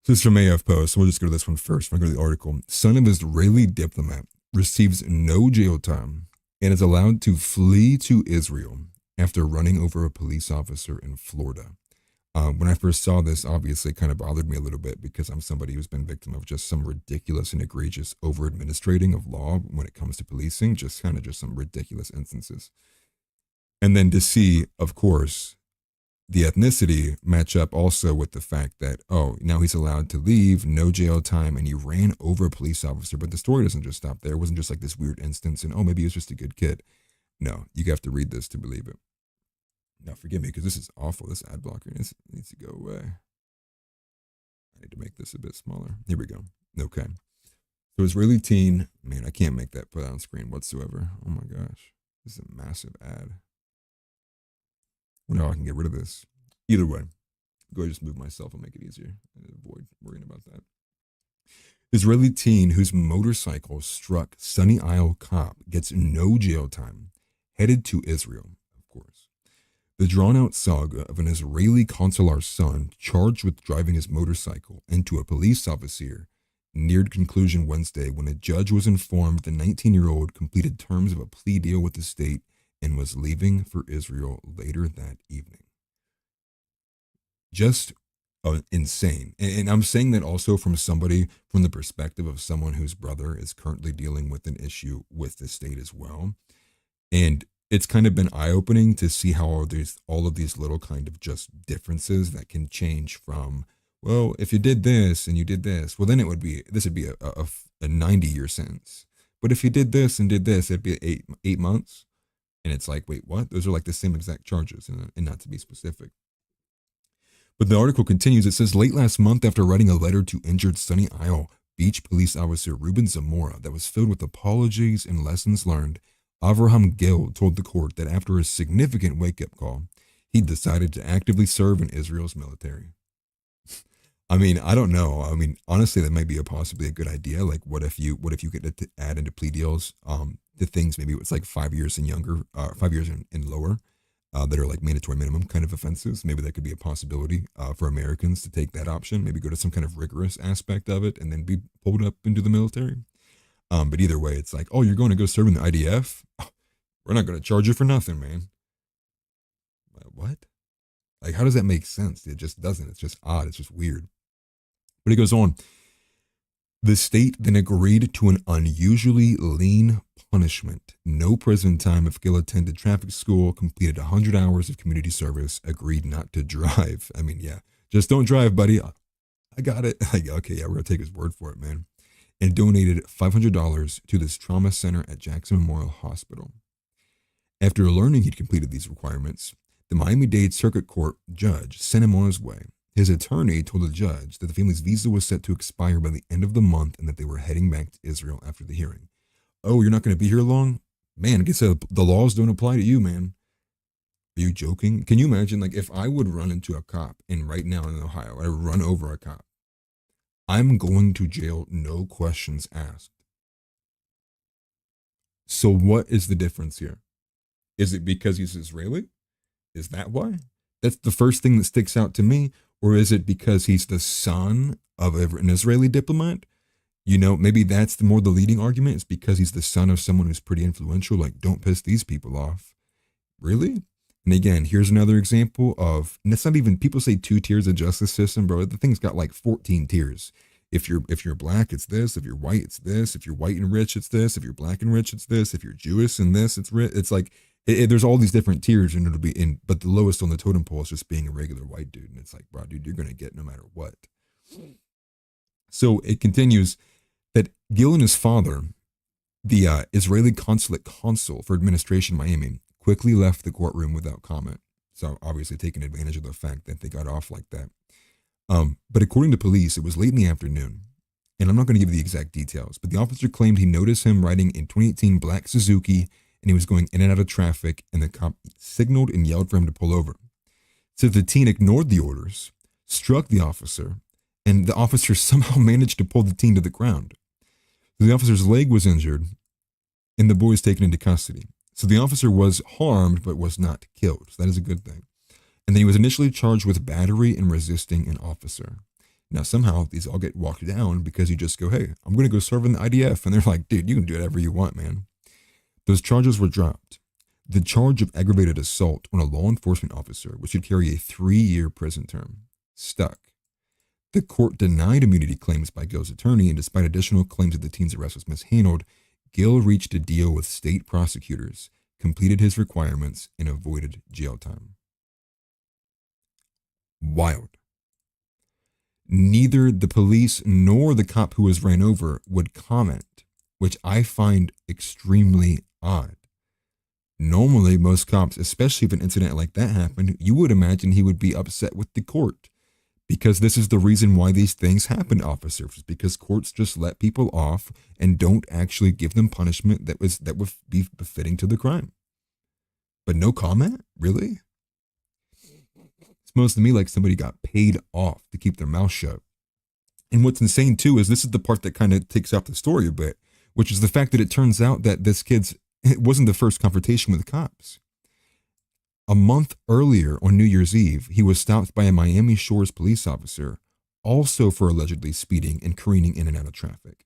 So this is from AF Post. So we'll just go to this one first. I'll go to the article. Son of Israeli diplomat receives no jail time and is allowed to flee to Israel after running over a police officer in Florida. When I first saw this, obviously it kind of bothered me a little bit because I'm somebody who's been victim of just some ridiculous and egregious over administrating of law when it comes to policing, just kind of just some ridiculous instances. And then to see, of course, the ethnicity match up also with the fact that, oh, now he's allowed to leave, no jail time, and he ran over a police officer. But the story doesn't just stop there. It wasn't just like this weird instance and, oh, maybe he was just a good kid. No, you have to read this to believe it. Now, forgive me because this is awful. This ad blocker needs to go away. I need to make this a bit smaller. Here we go. Okay. So Israeli teen, man, I can't make that put on screen whatsoever. Oh my gosh. This is a massive ad. Well, no, I can get rid of this. Either way, go ahead and just move myself and make it easier. Avoid worrying about that. Israeli teen whose motorcycle struck Sunny Isle cop gets no jail time, headed to Israel, of course. The drawn-out saga of an Israeli consular's son charged with driving his motorcycle into a police officer neared conclusion Wednesday when a judge was informed the 19-year-old completed terms of a plea deal with the state and was leaving for Israel later that evening. Just insane. And I'm saying that also from somebody from the perspective of someone whose brother is currently dealing with an issue with the state as well. And it's kind of been eye-opening to see how all of these little kind of just differences that can change from, well, if you did this and you did this, well, then this would be a 90-year sentence. But if you did this and did this, it'd be eight months. And it's like, wait, what? Those are like the same exact charges, and not to be specific. But the article continues. It says, late last month, after writing a letter to injured Sunny Isle Beach police officer Ruben Zamora that was filled with apologies and lessons learned, Avraham Gil told the court that after a significant wake-up call, he decided to actively serve in Israel's military. I mean, I don't know. I mean, honestly, that might be possibly a good idea. Like, what if you get to add into plea deals the things, maybe it's like 5 years and younger, 5 years and lower, that are like mandatory minimum kind of offenses. Maybe that could be a possibility for Americans to take that option. Maybe go to some kind of rigorous aspect of it and then be pulled up into the military. But either way, it's like, oh, you're going to go serve in the IDF? Oh, we're not going to charge you for nothing, man. What? Like, how does that make sense? It just doesn't. It's just odd. It's just weird. But he goes on. The state then agreed to an unusually lean punishment. No prison time if Gil attended traffic school, completed 100 hours of community service, agreed not to drive. I mean, yeah, just don't drive, buddy. I got it. Like, okay, yeah, we're going to take his word for it, man. And donated $500 to this trauma center at Jackson Memorial Hospital. After learning he'd completed these requirements, the Miami-Dade Circuit Court judge sent him on his way. His attorney told the judge that the family's visa was set to expire by the end of the month and that they were heading back to Israel after the hearing. Oh, you're not going to be here long? Man, I guess the laws don't apply to you, man. Are you joking? Can you imagine, like, if I would run into a cop, and right now in Ohio, I run over a cop, I'm going to jail, no questions asked. So what is the difference here? Is it because he's Israeli? Is that why? That's the first thing that sticks out to me. Or is it because he's the son of an Israeli diplomat? You know, maybe that's the leading argument. It's because he's the son of someone who's pretty influential. Like, don't piss these people off. Really? And again, here's another example of, and it's not even, people say 2 tiers of justice system, bro. The thing's got like 14 tiers. If you're black, it's this. If you're white, it's this. If you're white and rich, it's this. If you're black and rich, it's this. If you're Jewish and this, it's rich. It's like, there's all these different tiers, and it'll be in, but the lowest on the totem pole is just being a regular white dude. And it's like, bro, dude, you're going to get no matter what. So it continues that Gil and his father, the Israeli consulate consul for administration in Miami, quickly left the courtroom without comment. So obviously taking advantage of the fact that they got off like that. But according to police, it was late in the afternoon. And I'm not going to give you the exact details, but the officer claimed he noticed him riding a 2018 black Suzuki, and he was going in and out of traffic, and the cop signaled and yelled for him to pull over. So the teen ignored the orders, struck the officer, and the officer somehow managed to pull the teen to the ground. So the officer's leg was injured, and the boy was taken into custody. So the officer was harmed, but was not killed. So that is a good thing. And then he was initially charged with battery and resisting an officer. Now, somehow these all get walked down because you just go, hey, I'm going to go serve in the IDF. And they're like, dude, you can do whatever you want, man. Those charges were dropped. The charge of aggravated assault on a law enforcement officer, which would carry a 3-year prison term, stuck. The court denied immunity claims by Gill's attorney, and despite additional claims that the teen's arrest was mishandled, Gill reached a deal with state prosecutors, completed his requirements, and avoided jail time. Wild. Neither the police nor the cop who was ran over would comment, which I find extremely odd. Normally, most cops, especially if an incident like that happened, you would imagine he would be upset with the court. Because this is the reason why these things happen to officers, because courts just let people off and don't actually give them punishment that would be befitting to the crime. But no comment? Really? It smells to me like somebody got paid off to keep their mouth shut. And what's insane too is this is the part that kind of takes out the story a bit, which is the fact that it turns out that it wasn't the first confrontation with the cops. A month earlier, on New Year's Eve, he was stopped by a Miami Shores police officer, also for allegedly speeding and careening in and out of traffic.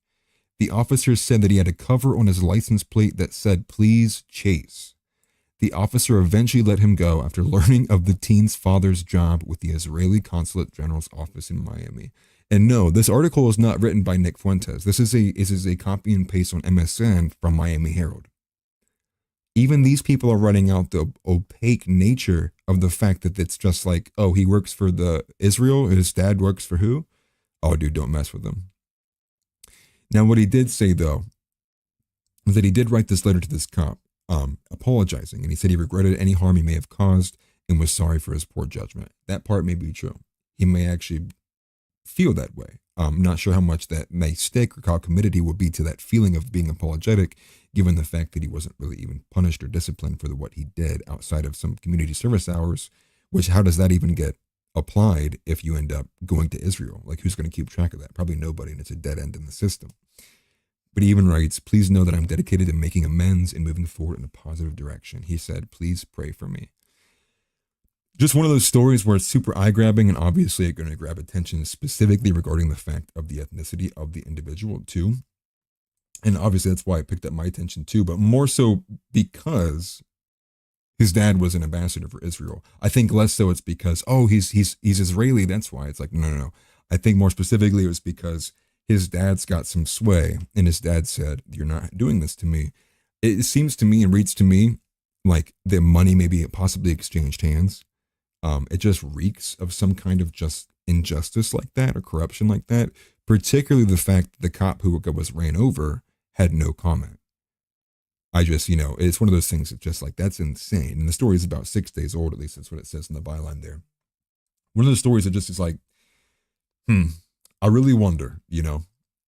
The officer said that he had a cover on his license plate that said, "Please chase." The officer eventually let him go after learning of the teen's father's job with the Israeli Consulate General's office in Miami. And no, this article is not written by Nick Fuentes. This is a copy and paste on MSN from Miami Herald. Even these people are running out the opaque nature of the fact that it's just like, oh, he works for the Israel, his dad works for who? Oh, dude, don't mess with him. Now, what he did say, though, was that he did write this letter to this cop, apologizing, and he said he regretted any harm he may have caused and was sorry for his poor judgment. That part may be true. He may actually feel that way. I'm not sure how much that may stick or how committed he would be to that feeling of being apologetic, given the fact that he wasn't really even punished or disciplined for what he did outside of some community service hours, which how does that even get applied if you end up going to Israel? Like, who's going to keep track of that? Probably nobody, and it's a dead end in the system. But he even writes, "Please know that I'm dedicated to making amends and moving forward in a positive direction." He said, "Please pray for me." Just one of those stories where it's super eye-grabbing, and obviously it's going to grab attention specifically regarding the fact of the ethnicity of the individual too. And obviously that's why it picked up my attention too, but more so because his dad was an ambassador for Israel. I think less so it's because, oh, he's Israeli, that's why. It's like, no. I think more specifically it was because his dad's got some sway, and his dad said, "You're not doing this to me." It seems to me and reads to me like the money maybe possibly exchanged hands. It just reeks of some kind of just injustice like that or corruption like that, particularly the fact that the cop who was ran over had no comment. I just, it's one of those things that just like, that's insane. And the story is about 6 days old, at least that's what it says in the byline there. One of those stories that just is like, I really wonder,